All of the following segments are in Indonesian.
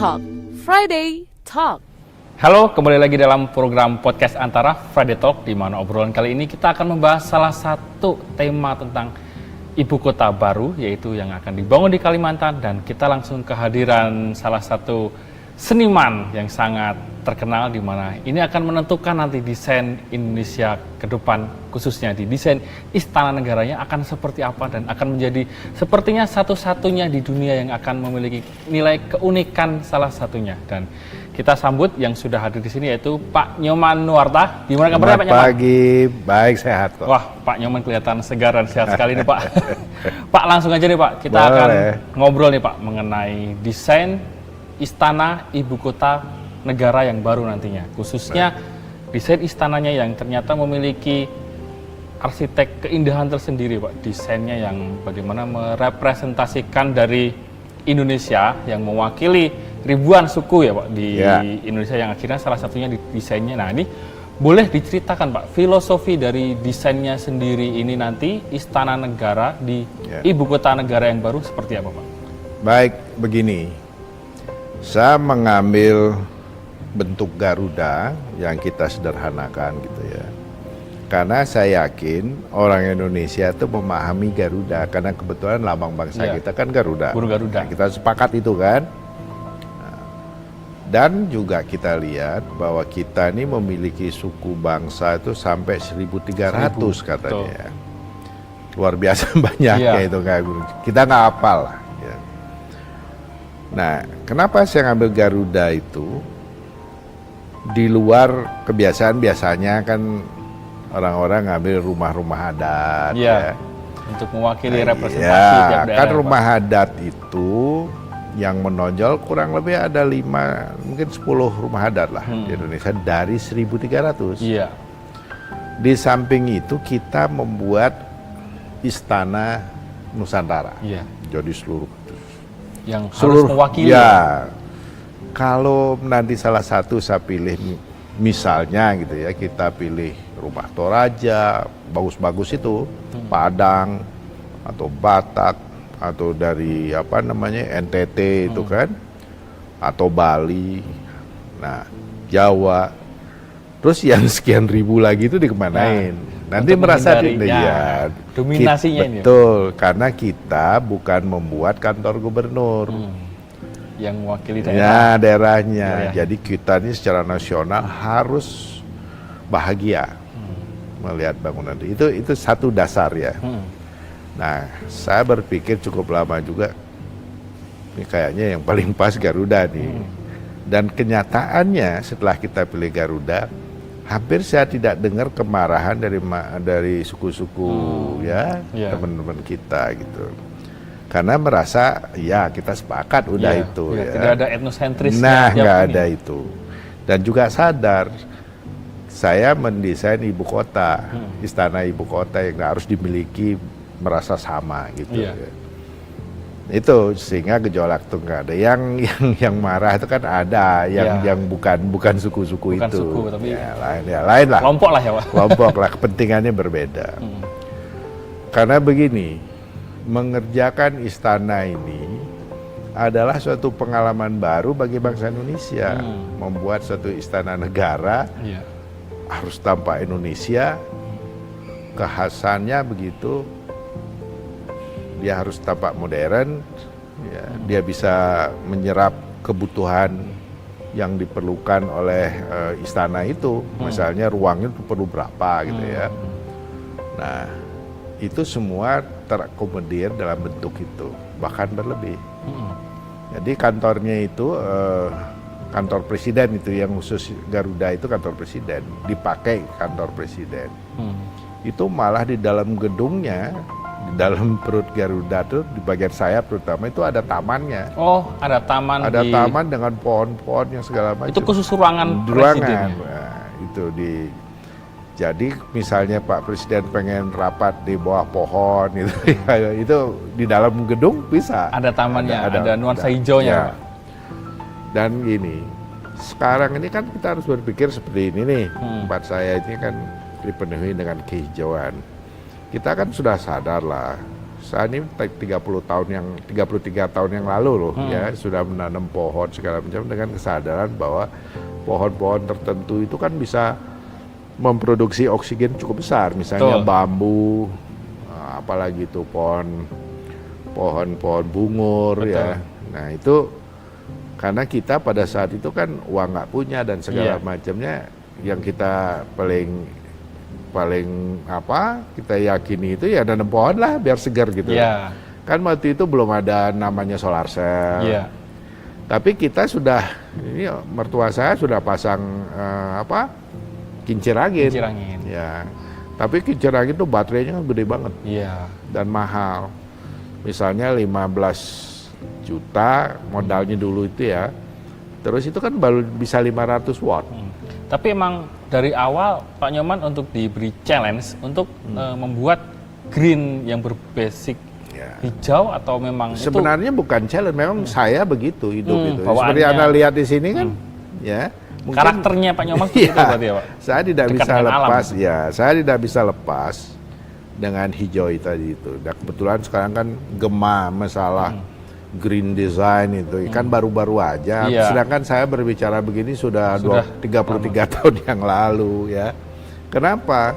Talk, Friday Talk. Halo, kembali lagi dalam program podcast Antara Friday Talk, di mana obrolan kali ini kita akan membahas salah satu tema tentang ibu kota baru, yaitu yang akan dibangun di Kalimantan, dan kita langsung kehadiran salah satu seniman yang sangat terkenal, di mana ini akan menentukan nanti desain Indonesia ke depan, khususnya di desain Istana Negaranya akan seperti apa, dan akan menjadi sepertinya satu-satunya di dunia yang akan memiliki nilai keunikan salah satunya. Dan kita sambut yang sudah hadir di sini, yaitu Pak Nyoman Nuarta. Gimana kabarnya Pak Nyoman? Selamat pagi, baik, sehat kok. Wah, Pak Nyoman kelihatan segar dan sehat sekali nih Pak. Pak, langsung aja nih Pak, kita Boleh. akan ngobrol nih Pak mengenai desain Istana Ibu Kota Negara yang baru nantinya. Khususnya desain istananya yang ternyata memiliki arsitek keindahan tersendiri Pak. Desainnya yang bagaimana merepresentasikan dari Indonesia yang mewakili ribuan suku ya Pak di Indonesia, yang akhirnya salah satunya di desainnya. Nah, ini boleh diceritakan Pak filosofi dari desainnya sendiri ini nanti Istana Negara di Ibu Kota Negara yang baru seperti apa Pak? Baik, begini. Saya mengambil bentuk Garuda yang kita sederhanakan gitu ya. Karena saya yakin orang Indonesia itu memahami Garuda, karena kebetulan lambang bangsa kita kan Garuda. Burung Garuda. Nah, kita sepakat itu kan. Dan juga kita lihat bahwa kita ini memiliki suku bangsa itu sampai 1.300 katanya. Luar biasa banyaknya itu kayak kita nggak hafal lah. Ya. Nah, kenapa saya ngambil Garuda itu? Di luar kebiasaan biasanya kan orang-orang ngambil rumah-rumah adat ya. Untuk mewakili representasi tiap daerah. Kan rumah adat itu yang menonjol kurang lebih ada 5, mungkin 10 rumah adat lah di Indonesia dari 1.300. Iya. Di samping itu kita membuat Istana Nusantara. Iya. Jadi seluruh harus mewakili. Ya. Kalau nanti salah satu saya pilih, misalnya gitu ya, kita pilih rumah Toraja, bagus-bagus itu, Padang atau Batak atau dari apa namanya NTT itu kan, atau Bali, nah Jawa, terus yang sekian ribu lagi itu dikemanain? Nanti merasa dominasinya ini. Betul, karena kita bukan membuat kantor gubernur. Yang mewakili daerah. Ya, daerahnya. Jadi kita ini secara nasional harus bahagia melihat bangunan itu satu dasar ya. Nah, saya berpikir cukup lama juga, ini kayaknya yang paling pas Garuda nih. Dan kenyataannya setelah kita pilih Garuda, hampir saya tidak dengar kemarahan dari suku-suku teman-teman kita gitu. Karena merasa ya kita sepakat udah itu ya. Tidak ada etnosentris. Nah, nggak ada itu. Dan juga sadar saya mendesain ibu kota, istana ibu kota yang harus dimiliki merasa sama gitu. Ya. Itu sehingga gejolak tuh nggak ada. Yang marah itu kan ada, yang bukan suku-suku itu. Suku, tapi lain lah. Kelompok lah ya Pak. Kelompok lah, kepentingannya berbeda. Karena begini. Mengerjakan istana ini adalah suatu pengalaman baru bagi bangsa Indonesia. Membuat suatu istana negara harus tampak Indonesia, kekhasannya begitu. Dia harus tampak modern, dia bisa menyerap kebutuhan yang diperlukan oleh istana itu. Misalnya ruangnya itu perlu berapa gitu ya. Nah, itu semua terakomodir dalam bentuk itu, bahkan berlebih. Jadi kantornya itu kantor presiden itu, yang khusus Garuda itu kantor presiden, dipakai kantor presiden. Itu malah di dalam gedungnya, di dalam perut Garuda tuh, di bagian sayap terutama itu ada tamannya. Oh, ada taman. Ada taman dengan pohon-pohon yang segala macam. Itu khusus ruangan presiden. Nah, itu jadi misalnya Pak Presiden pengen rapat di bawah pohon gitu, itu di dalam gedung bisa. Ada tamannya, ada nuansa hijaunya Pak. Dan gini, sekarang ini kan kita harus berpikir seperti ini nih, tempat saya ini kan dipenuhi dengan kehijauan. Kita kan sudah sadar lah, saya ini 33 tahun yang lalu loh ya sudah menanam pohon segala macam dengan kesadaran bahwa pohon-pohon tertentu itu kan bisa memproduksi oksigen cukup besar, misalnya bambu, apalagi itu pohon bungur. Betul. Ya. Nah itu karena kita pada saat itu kan uang nggak punya dan segala macamnya, yang kita paling kita yakini itu ya nanam pohon lah biar segar gitu. Kan waktu itu belum ada namanya solar cell. Tapi kita sudah, ini mertua saya sudah pasang kincir angin. Ya. Tapi kincir angin itu baterainya kan gede banget. Dan mahal. Misalnya 15 juta modalnya dulu itu ya. Terus itu kan baru bisa 500 watt. Tapi emang dari awal Pak Nyoman untuk diberi challenge untuk membuat green yang berbasis hijau, atau memang sebenarnya itu bukan challenge, memang saya begitu hidup itu. Bawaannya. Seperti Anda lihat di sini kan, ya. Mungkin, karakternya Pak Nyoman itu berarti ya Pak. Saya tidak Dekat bisa lepas, alam. ya. Saya tidak bisa lepas dengan hijau tadi itu. Dan kebetulan sekarang kan gema masalah green design itu kan baru-baru aja. Sedangkan saya berbicara begini sudah 33 tahun yang lalu ya. Kenapa?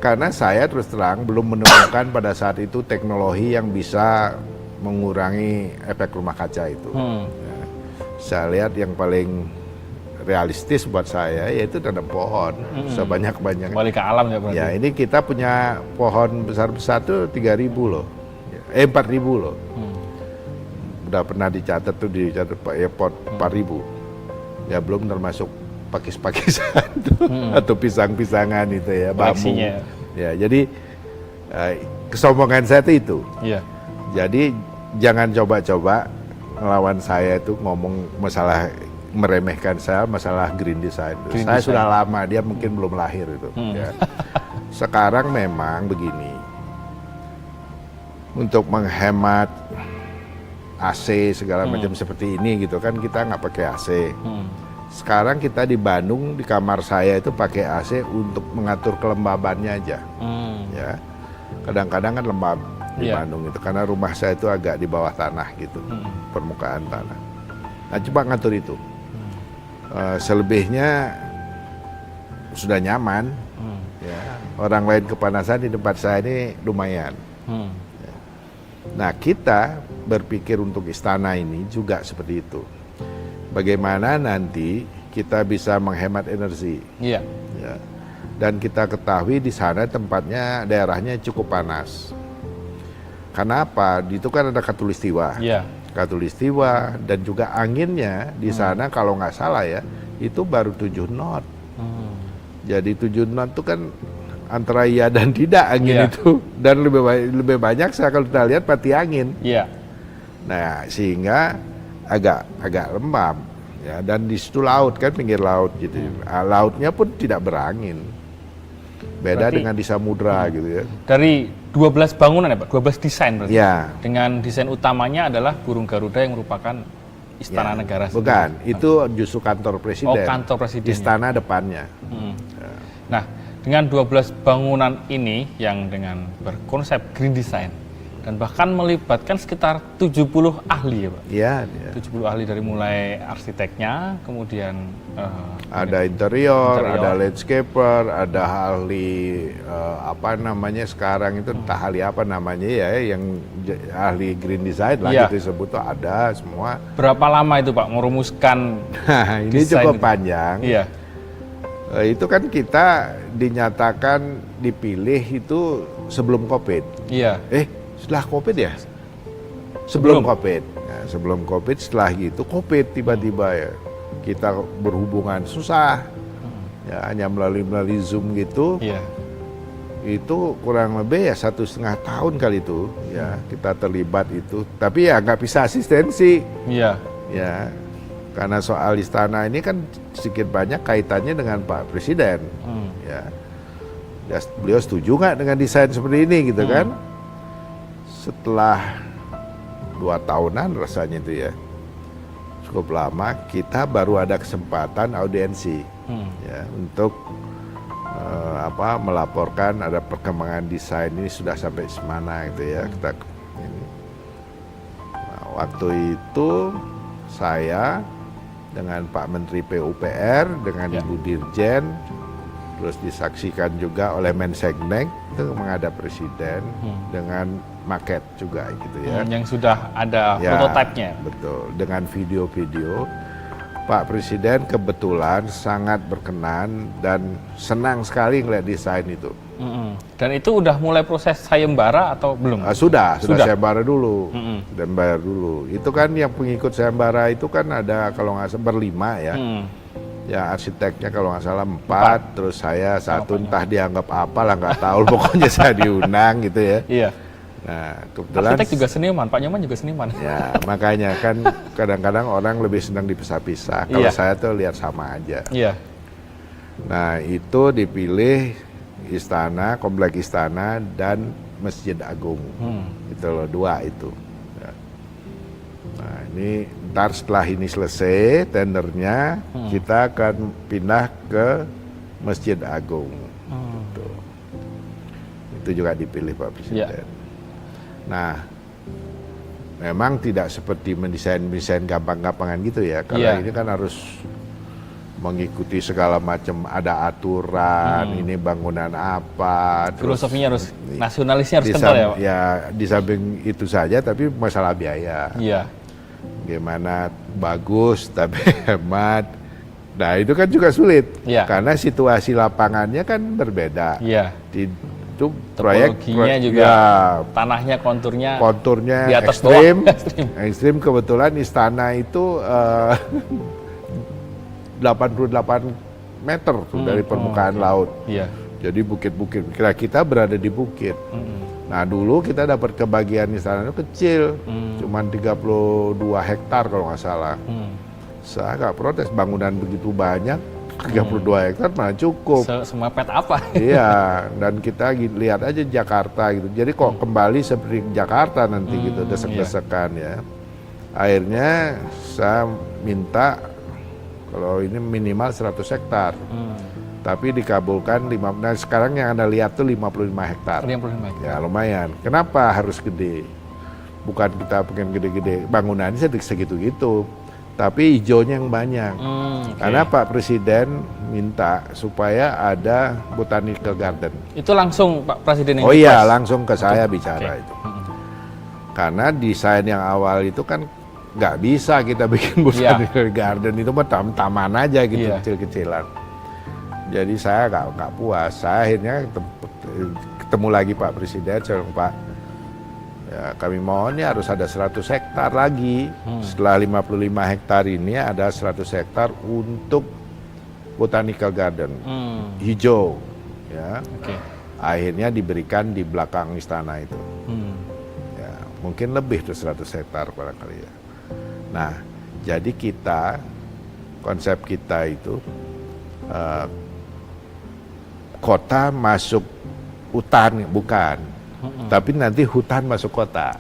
Karena saya terus terang belum menemukan pada saat itu teknologi yang bisa mengurangi efek rumah kaca itu. Ya. Saya lihat yang paling realistis buat saya yaitu tanam pohon sebanyak-banyaknya. Kembali ke alam ya berarti. Ya, ini kita punya pohon besar-besar tuh 3.000 loh. 4.000 loh. Udah pernah dicatat tuh pot 4.000. Ya belum termasuk pakis-pakisan atau pisang-pisangan itu ya, bambu. Ya, jadi kesombongan saya itu. Jadi jangan coba-coba melawan saya itu ngomong masalah meremehkan saya masalah green design. Saya sudah lama, dia mungkin belum lahir itu. Ya. Sekarang memang begini, untuk menghemat AC segala macam seperti ini gitu kan, kita nggak pakai AC. Sekarang kita di Bandung, di kamar saya itu pakai AC untuk mengatur kelembabannya aja. Ya, kadang-kadang kan lembab di Bandung itu karena rumah saya itu agak di bawah tanah gitu, permukaan tanah. Nah, coba ngatur itu. Selebihnya sudah nyaman. Ya, orang lain kepanasan, di tempat saya ini lumayan. Ya. Nah, kita berpikir untuk istana ini juga seperti itu. Bagaimana nanti kita bisa menghemat energi. Ya. Dan kita ketahui di sana tempatnya, daerahnya cukup panas. Karena apa? Itu kan ada Katulistiwa. Katulistiwa dan juga anginnya di sana kalau nggak salah ya, itu baru 7 knot. Jadi 7 knot itu kan antara iya dan tidak angin itu. Dan lebih banyak saya kalau kita lihat mati angin. Nah, sehingga agak lembab ya, dan di situ laut kan, pinggir laut gitu. Lautnya pun tidak berangin. Beda berarti, dengan di samudra gitu ya. Dari 12 bangunan ya Pak, 12 desain berarti. Dengan desain utamanya adalah burung Garuda yang merupakan istana negara. Bukan, itu justru kantor presiden. Kantor presiden. Istana depannya. Nah, dengan 12 bangunan ini yang dengan berkonsep green design dan bahkan melibatkan sekitar 70 ahli ya Pak. 70 ahli dari mulai arsiteknya, kemudian ada interior, ada landscaper, ada ahli sekarang itu entah ahli apa namanya ya, yang ahli green design lah gitu disebut tuh, ada semua. Berapa lama itu Pak merumuskan ini cukup panjang. Itu kan kita dinyatakan dipilih itu sebelum COVID. Setelah COVID ya? Sebelum COVID. Nah, sebelum COVID, setelah gitu COVID tiba-tiba ya. Kita berhubungan susah. Ya, hanya melalui Zoom gitu. Itu kurang lebih ya 1,5 tahun kali itu. Ya, kita terlibat itu. Tapi ya nggak bisa asistensi. Ya, karena soal istana ini kan sedikit banyak kaitannya dengan Pak Presiden. Ya, beliau setuju nggak dengan desain seperti ini gitu kan? Setelah 2 tahunan rasanya itu ya, cukup lama, kita baru ada kesempatan audiensi ya, untuk melaporkan ada perkembangan desain ini sudah sampai semana gitu ya. Kita ini. Nah, waktu itu saya dengan Pak Menteri PUPR, dengan Ibu Dirjen, terus disaksikan juga oleh Mensesnek itu menghadap Presiden dengan maket juga gitu ya. Yang sudah ada prototipe-nya. Betul, dengan video-video. Pak Presiden kebetulan sangat berkenan dan senang sekali ngeliat desain itu. Dan itu udah mulai proses sayembara atau belum? Sudah sayembara dulu. Sayembara dulu. Itu kan yang pengikut sayembara itu kan ada kalau nggak salah berlima ya. Ya arsiteknya kalau nggak salah 4, terus saya 1, entah dianggap apa lah nggak tahu. Pokoknya saya diundang gitu ya. Iya. Nah, kebetulan arsitek juga seniman, Pak Nyoman juga seniman. Ya, makanya kan kadang-kadang orang lebih senang dipisah-pisah. Kalau saya tuh lihat sama aja. Iya. Nah, itu dipilih istana, komplek istana dan Masjid Agung. Itu loh, 2 itu. Ya. Nah, ini ntar setelah ini selesai tendernya, kita akan pindah ke Masjid Agung. Gitu. Itu juga dipilih Pak Presiden. Ya. Nah, memang tidak seperti mendesain gampang-gampangan gitu ya. Karena ini kan harus mengikuti segala macam, ada aturan, ini bangunan apa. Filosofinya harus, nasionalisnya harus kental ya Pak? Ya, di samping itu saja, tapi masalah biaya. Iya. Gimana bagus, tapi hemat. Nah, itu kan juga sulit. Karena situasi lapangannya kan berbeda. Iya. Itu proyek juga tanahnya konturnya di atas ekstrim. Kebetulan istana itu 88 meter dari permukaan laut. Iya. Jadi bukit-bukit. Kita berada di bukit. Nah, dulu kita dapat kebagian istana itu kecil, cuman 32 hektar kalau nggak salah. Saya nggak protes, bangunan begitu banyak. 32 hektar mana cukup. Semepet apa? Iya, dan kita lihat aja Jakarta gitu. Jadi kok kembali seperti Jakarta nanti gitu, desek-desekan ya. Akhirnya saya minta kalau ini minimal 100 hektar. Tapi dikabulkan nah sekarang yang Anda lihat tuh 55 hektar. 55 hektar. Ya lumayan. Kenapa harus gede? Bukan kita pengen gede-gede, bangunannya segitu-gitu. Tapi hijaunya yang banyak. Karena Pak Presiden minta supaya ada botanical garden. Itu langsung Pak Presiden yang langsung ke saya bicara itu. Karena desain yang awal itu kan nggak bisa kita bikin botanical garden, itu mah taman aja gitu, kecil-kecilan. Jadi saya nggak puas. Saya akhirnya ketemu lagi Pak Presiden, saya bilang, Pak, ya, kami mohon ya harus ada 100 hektar lagi. Setelah 55 hektar ini ada 100 hektar untuk botanical garden, hijau. Ya. Akhirnya diberikan di belakang istana itu. Ya, mungkin lebih tuh 100 hektar barangkali ya. Nah, jadi konsep kita itu kota masuk hutan, bukan. Tapi nanti hutan masuk kota.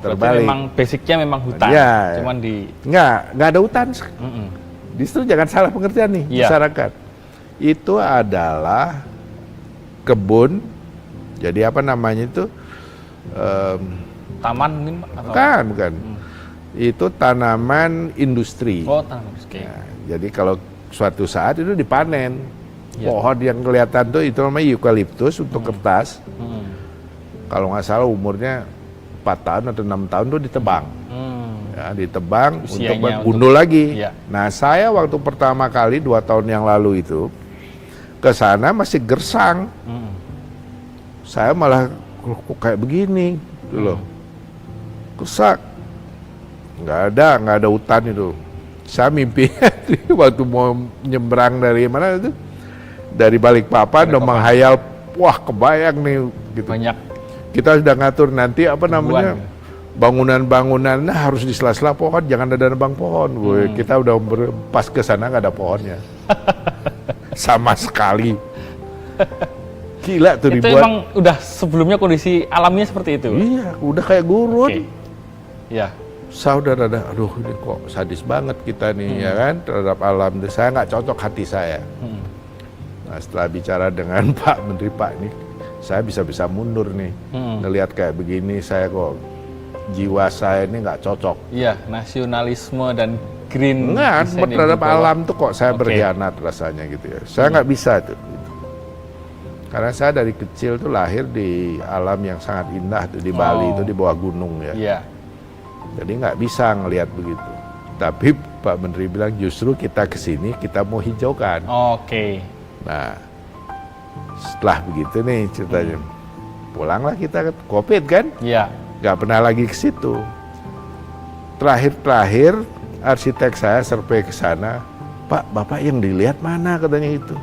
Terbalik. Memang basicnya memang hutan. Ya, cuman nggak ada hutan. Justru jangan salah pengertian nih masyarakat. Itu adalah kebun. Jadi apa namanya itu? Taman mungkin? Bukan. Itu tanaman industri. Tanaman industri. Ya, jadi kalau suatu saat itu dipanen. Pohon yang kelihatan tuh itu namanya eukaliptus untuk kertas. Kalau nggak salah umurnya 4 tahun atau 6 tahun tuh ditebang. Ya, ditebang untuk gundul lagi. Nah, saya waktu pertama kali 2 tahun yang lalu itu ke sana masih gersang. Saya malah kok kayak begini gitu loh. Rusak. Nggak ada hutan itu. Saya mimpi waktu mau nyebrang dari mana itu? Dari Balikpapan udah menghayal, wah kebayang nih gitu. Banyak. Kita sudah ngatur nanti apa namanya bangunan-bangunannya harus di sela-sela pohon, jangan ada nebang pohon. Kita udah pas ke sana nggak ada pohonnya, sama sekali. Gila tuh itu dibuat. Emang udah sebelumnya kondisi alamnya seperti itu? Iya, udah kayak gurun. Ya. Saudara, aduh ini kok sadis banget kita nih ya kan terhadap alam. Saya nggak cocok hati saya. Nah, setelah bicara dengan Pak Menteri, Pak ini saya bisa mundur nih. Ngelihat kayak begini saya kok jiwa saya ini nggak cocok. Iya, nasionalisme dan green Enggak, design yang terhadap dibawa. alam tuh kok saya Oke. berkhianat rasanya gitu ya. Saya nggak bisa tuh. Gitu. Karena saya dari kecil tuh lahir di alam yang sangat indah tuh di Bali itu di bawah gunung ya. Iya. Jadi nggak bisa ngelihat begitu. Tapi Pak Menteri bilang justru kita kesini kita mau hijaukan. Oke. Nah, setelah begitu nih ceritanya, pulanglah kita ke COVID kan, Iya. nggak pernah lagi ke situ. Terakhir arsitek saya survei ke sana, Pak, Bapak yang dilihat mana katanya itu.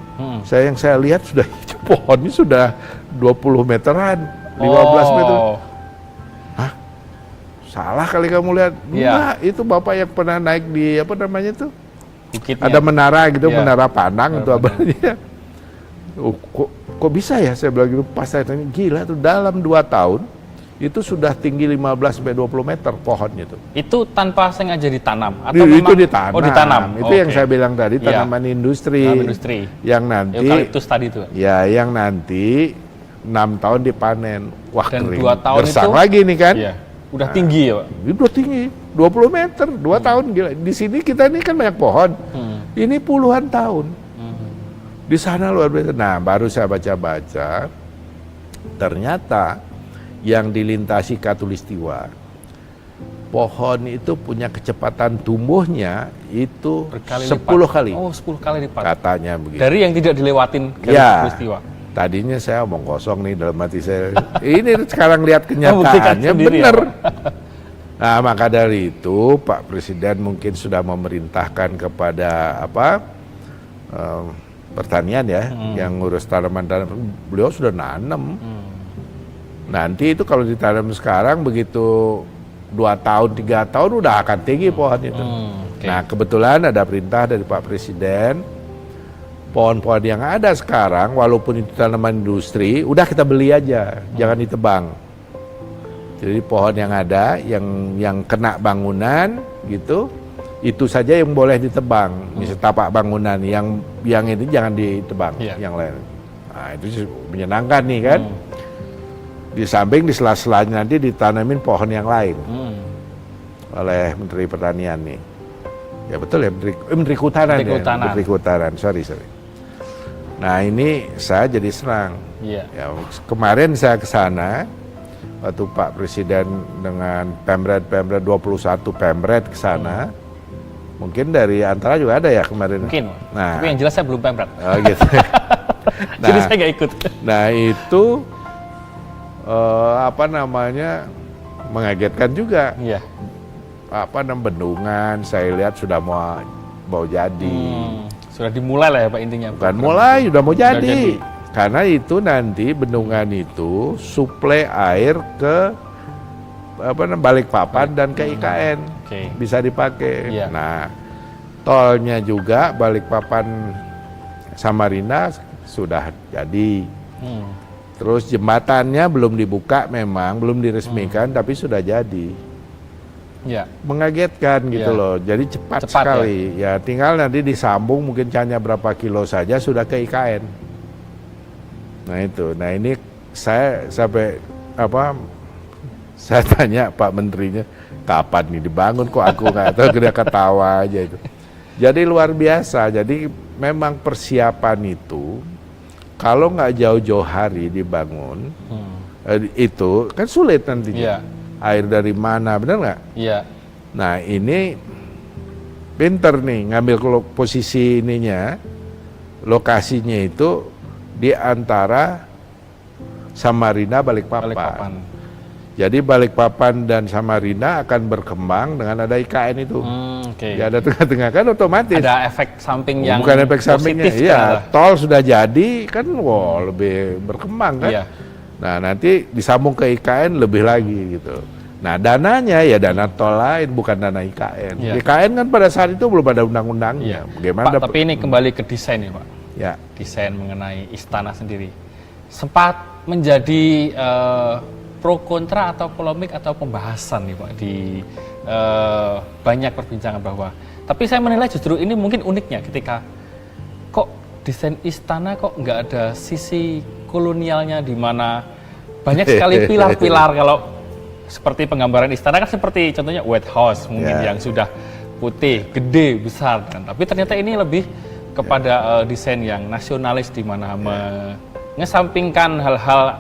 Yang saya lihat sudah hijau, pohonnya sudah 20 meteran, 15 meter. Hah? Salah kali kamu lihat. Iya. Enggak, itu Bapak yang pernah naik di apa namanya tuh? Bukitnya. Ada menara gitu, Iya. menara pandang itu Menara apa namanya. Oh, kok bisa ya saya bilang gitu. Pas saya tanya, gila tuh dalam 2 tahun itu sudah tinggi 15-20 meter pohonnya tuh. Itu tanpa sengaja ditanam atau Itu memang ditanam. Oh, ditanam. Itu yang Oke. saya bilang tadi, Iya. tanaman industri. Tanaman industri. Yang nanti Eukaliptus tadi itu. ya yang nanti 6 tahun dipanen. Wah, Dan kering. 2 tahun Gersang itu lagi nih kan. Iya. Udah tinggi ya, Pak. Itu udah tinggi, 20 meter, 2 tahun gila. Di sini kita ini kan banyak pohon. Ini puluhan tahun. Di sana luar biasa. Nah, baru saya baca-baca, ternyata yang dilintasi Katulistiwa, pohon itu punya kecepatan tumbuhnya itu Berkali-lipat. 10 kali. Oh, 10 kali lipat. Katanya begitu. Dari yang tidak dilewatin garis Ya. peristiwa. Tadinya saya omong kosong nih dalam hati saya. Ini sekarang lihat Buktikan kenyataannya sendiri ya, benar. Pak. Nah, maka dari itu Pak Presiden mungkin sudah memerintahkan kepada pertanian ya, yang ngurus tanaman-tanaman. Beliau sudah nanam. Nanti itu kalau ditanam sekarang begitu 2 tahun, 3 tahun udah akan tinggi pohon itu. Oke. Nah, kebetulan ada perintah dari Pak Presiden, pohon-pohon yang ada sekarang, walaupun itu tanaman industri, udah kita beli aja, jangan ditebang. Jadi pohon yang ada, yang kena bangunan gitu, itu saja yang boleh ditebang. Misalnya tapak bangunan, yang ini jangan ditebang, Iya. yang lain. Nah, itu menyenangkan nih kan. Di samping di sela-selanya nanti ditanamin pohon yang lain oleh Menteri Pertanian nih. Ya betul ya, Menteri Kehutanan Menteri ya, Kehutanan. Menteri Kehutanan, sorry. Nah ini saya jadi senang. Iya. Ya, kemarin saya ke sana, waktu Pak Presiden dengan Pemret 21 Pemret ke sana, mungkin dari Antara juga ada ya kemarin. Mungkin. Nah, Tapi yang jelas saya belum pemret. oh gitu. Jadi saya nggak ikut. Nah itu mengagetkan juga. Iya. Bendungan saya lihat sudah mau jadi. Sudah dimulai lah ya Pak intinya. Bukan mulai, udah mau Sudah jadi. Karena itu nanti bendungan itu suplai air ke Balikpapan dan ke IKN. Oke. Bisa dipakai. Iya. Nah, tolnya juga Balikpapan Samarinda sudah jadi. Terus jembatannya belum dibuka memang, belum diresmikan, tapi sudah jadi. Iya. Mengagetkan gitu Iya. loh, jadi cepat Cepat sekali. Ya tinggal nanti disambung mungkin hanya berapa kilo saja sudah ke IKN. Nah itu, nah ini saya sampai saya tanya Pak Menterinya, kapan nih dibangun kok aku nggak tahu, dia ketawa aja itu. Jadi luar biasa, jadi memang persiapan itu, kalau nggak jauh-jauh hari dibangun, itu kan sulit nantinya. Iya. Air dari mana, benar nggak? Iya. Nah ini pinter nih ngambil posisi ininya, lokasinya itu di antara Samarinda Balikpapan. Balikpapan. Jadi Balikpapan dan Samarinda akan berkembang dengan ada IKN itu. Oke. Ya ada tengah-tengah kan otomatis. Ada efek samping yang Bukan efek sampingnya, positif iya. ternyata. Tol sudah jadi kan, lebih berkembang kan. Iya. Nah nanti disambung ke IKN lebih lagi gitu. Nah dananya ya dana tol lain, bukan dana IKN. Iya. IKN kan pada saat itu belum ada undang-undangnya. Iya. Bagaimana? Pak, tapi ini kembali ke desain ya Pak. Ya. Desain mengenai istana sendiri. Sempat menjadi pro kontra atau polemik atau pembahasan nih Pak di banyak perbincangan bahwa. Tapi saya menilai justru ini mungkin uniknya ketika kok desain istana kok nggak ada sisi kolonialnya, di mana banyak sekali pilar-pilar. Kalau seperti penggambaran istana kan seperti contohnya White House mungkin yang sudah putih, gede, besar kan. Tapi ternyata ini lebih kepada desain yang nasionalis, di mana mengesampingkan hal-hal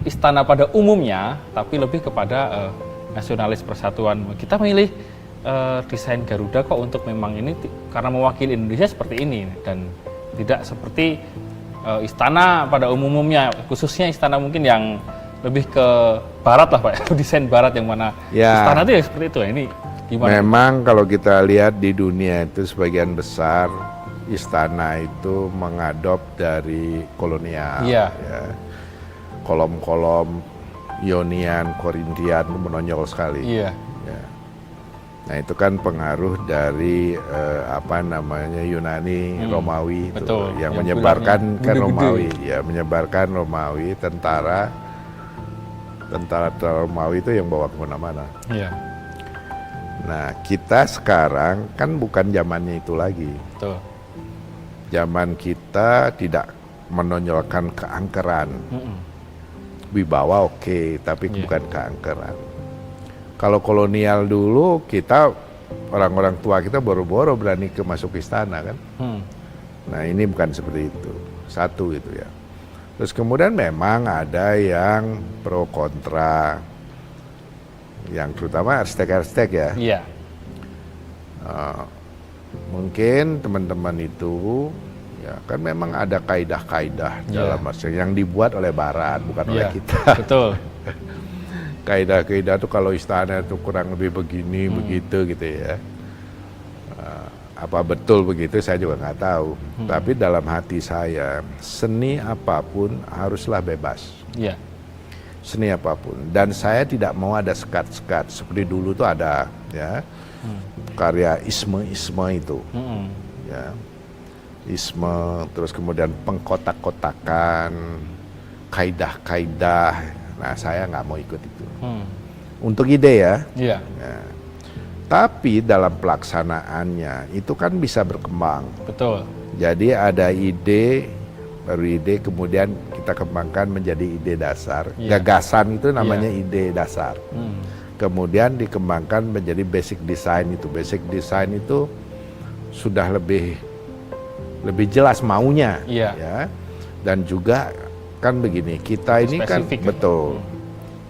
istana pada umumnya, tapi lebih kepada nasionalis persatuan. Kita milih desain Garuda kok untuk memang ini karena mewakili Indonesia seperti ini, dan tidak seperti istana pada umumnya, khususnya istana mungkin yang lebih ke barat lah Pak, desain barat yang mana istana itu ya seperti itu. Ini gimana? Memang kalau kita lihat di dunia itu sebagian besar istana itu mengadop dari kolonial. Ya. Kolom-kolom Ionian, Korintian menonjol sekali. Ya. Nah itu kan pengaruh dari Yunani, Romawi itu, yang menyebarkan kan Romawi, menyebarkan Romawi, tentara Romawi itu yang bawa kemana-mana. Iya. Nah kita sekarang kan bukan zamannya itu lagi. Betul. Zaman kita tidak menonjolkan keangkeran. Wibawa oke, tapi bukan keangkeran. Kalau kolonial dulu kita orang-orang tua kita boro-boro berani masuk istana kan. Nah ini bukan seperti itu. Satu gitu ya. Terus kemudian memang ada yang pro kontra, yang terutama arsitek-arsitek ya. Iya. Mungkin teman-teman itu ya kan memang ada kaidah-kaidah dalam maksudnya yang dibuat oleh Barat, bukan oleh kita. Betul. Kaidah-kaidah tuh kalau istana itu kurang lebih begini, begitu gitu ya. Apa betul begitu saya juga nggak tahu. Tapi dalam hati saya, seni apapun haruslah bebas. Iya. Seni apapun. Dan saya tidak mau ada sekat-sekat seperti dulu tuh ada ya karya isme itu. Ya. Isme, terus kemudian pengkotak-kotakan, kaidah-kaidah. Nah saya nggak mau ikut itu. Untuk ide ya. Iya. Nah, tapi dalam pelaksanaannya itu kan bisa berkembang. Betul. Jadi ada ide, baru ide, kemudian kita kembangkan menjadi ide dasar. Gagasan itu namanya ide dasar. Kemudian dikembangkan menjadi basic design itu. Basic design itu sudah lebih jelas maunya. Ya. Dan juga kan begini, kita ini spesifik, kan betul.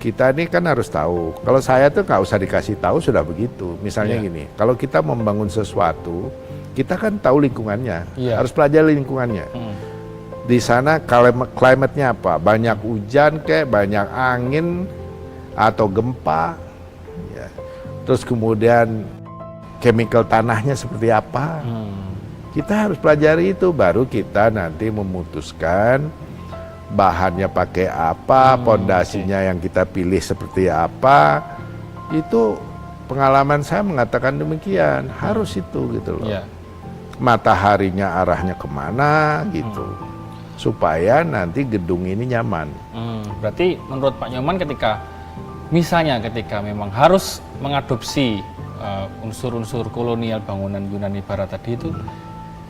Kita ini kan harus tahu. Kalau saya tuh nggak usah dikasih tahu sudah begitu. Misalnya gini, kalau kita membangun sesuatu, kita kan tahu lingkungannya, harus pelajari lingkungannya. Di sana climate-nya apa? Banyak hujan kayak, banyak angin atau gempa. Ya. Terus kemudian chemical tanahnya seperti apa? Kita harus pelajari itu, baru kita nanti memutuskan bahannya pakai apa, pondasinya yang kita pilih seperti apa. Itu pengalaman saya mengatakan demikian, harus itu gitu loh. Mataharinya arahnya kemana gitu, supaya nanti gedung ini nyaman. Berarti menurut Pak Nyoman ketika memang harus mengadopsi unsur-unsur kolonial bangunan Yunani Barat tadi itu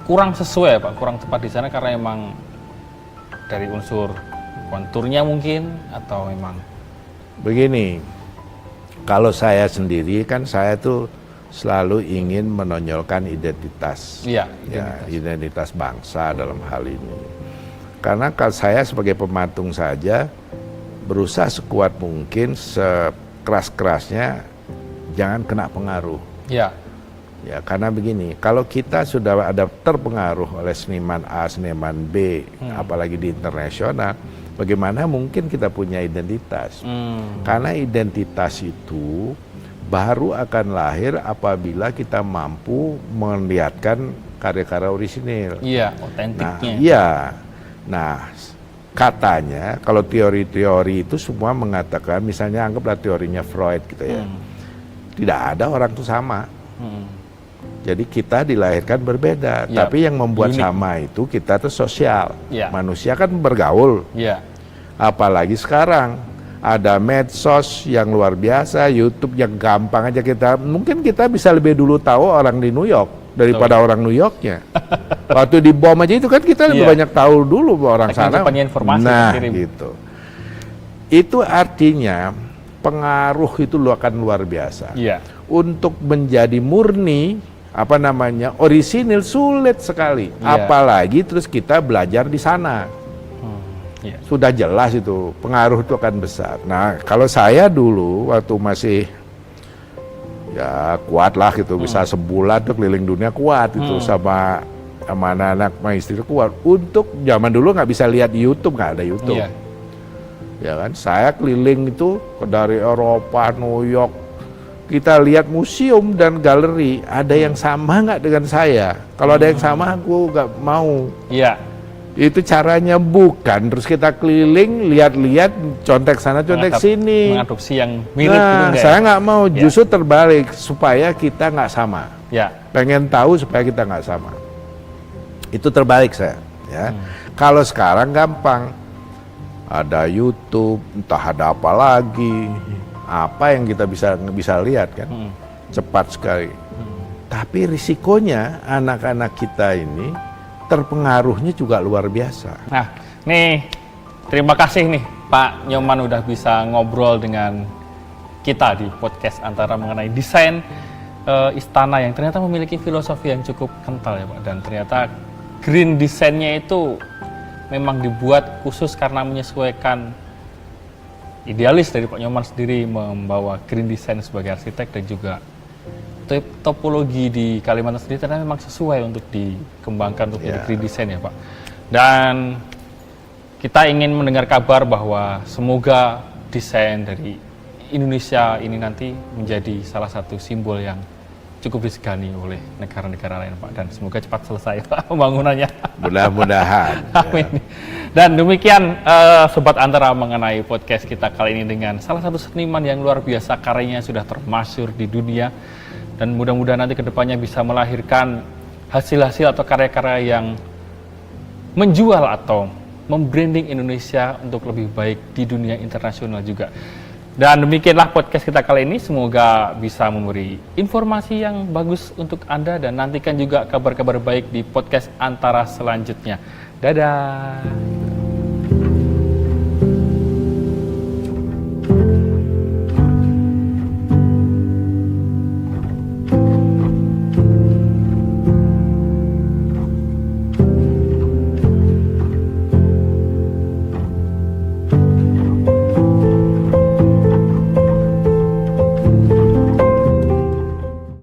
kurang sesuai Pak, kurang tepat di sana karena memang dari unsur konturnya mungkin, atau memang begini. Kalau saya sendiri kan saya tuh selalu ingin menonjolkan identitas. Identitas bangsa dalam hal ini. Karena kalau saya sebagai pematung saja berusaha sekuat mungkin, sekeras-kerasnya jangan kena pengaruh. Ya, karena begini, kalau kita sudah ada terpengaruh oleh seniman A, seniman B, apalagi di internasional, bagaimana mungkin kita punya identitas? Karena identitas itu baru akan lahir apabila kita mampu melihatkan karya-karya orisinil. Iya, otentiknya. Nah, katanya kalau teori-teori itu semua mengatakan, misalnya anggaplah teorinya Freud gitu ya, tidak ada orang itu sama. Jadi kita dilahirkan berbeda, tapi yang membuat sama itu kita tuh sosial. Manusia kan bergaul. Apalagi sekarang ada medsos yang luar biasa, YouTube yang gampang aja mungkin kita bisa lebih dulu tahu orang di New York. daripada orang New Yorknya. Waktu di bom aja itu kan kita lebih Iya. banyak tahu dulu orang sana. cepatnya informasi Nah, dikirim. gitu. Itu artinya pengaruh itu akan luar biasa. Iya. Untuk menjadi murni orisinil sulit sekali. Iya. Apalagi terus kita belajar di sana. Iya. Sudah jelas itu pengaruh itu akan besar. Nah, kalau saya dulu waktu masih ya kuat lah gitu, bisa sebulan tuh keliling dunia kuat itu sama anak-anak sama istri kuat. Untuk zaman dulu nggak bisa lihat YouTube, nggak ada YouTube. Iya. Ya kan, saya keliling itu dari Eropa, New York. Kita lihat museum dan galeri, ada yang sama nggak dengan saya? Kalau ada yang sama, aku nggak mau. Iya. Itu caranya bukan, terus kita keliling, lihat-lihat, contek sana, contek sini. Mengadopsi yang mirip gitu Nah, enggak saya ya? nggak mau, justru terbalik, supaya kita nggak sama. Ya. Pengen tahu supaya kita nggak sama. Itu terbalik saya. Ya. Kalau sekarang gampang, ada YouTube, entah ada apa lagi, apa yang kita bisa lihat kan, cepat sekali. Tapi risikonya anak-anak kita ini terpengaruhnya juga luar biasa. Nah, nih terima kasih nih Pak Nyoman udah bisa ngobrol dengan kita di podcast Antara mengenai desain istana yang ternyata memiliki filosofi yang cukup kental ya Pak. Dan ternyata green design-nya itu memang dibuat khusus karena menyesuaikan idealis dari Pak Nyoman sendiri membawa green design sebagai arsitek dan juga topologi di Kalimantan sendiri ternyata memang sesuai untuk dikembangkan untuk jadi green design ya Pak. Dan kita ingin mendengar kabar bahwa semoga desain dari Indonesia ini nanti menjadi salah satu simbol yang cukup disegani oleh negara-negara lain Pak. Dan semoga cepat selesai Pak pembangunannya. Mudah-mudahan. Amin. Dan demikian Sobat Antara mengenai podcast kita kali ini dengan salah satu seniman yang luar biasa, karyanya sudah termasyhur di dunia. Dan mudah-mudahan nanti kedepannya bisa melahirkan hasil-hasil atau karya-karya yang menjual atau membranding Indonesia untuk lebih baik di dunia internasional juga. Dan demikianlah podcast kita kali ini, semoga bisa memberi informasi yang bagus untuk Anda dan nantikan juga kabar-kabar baik di podcast Antara selanjutnya. Dadah!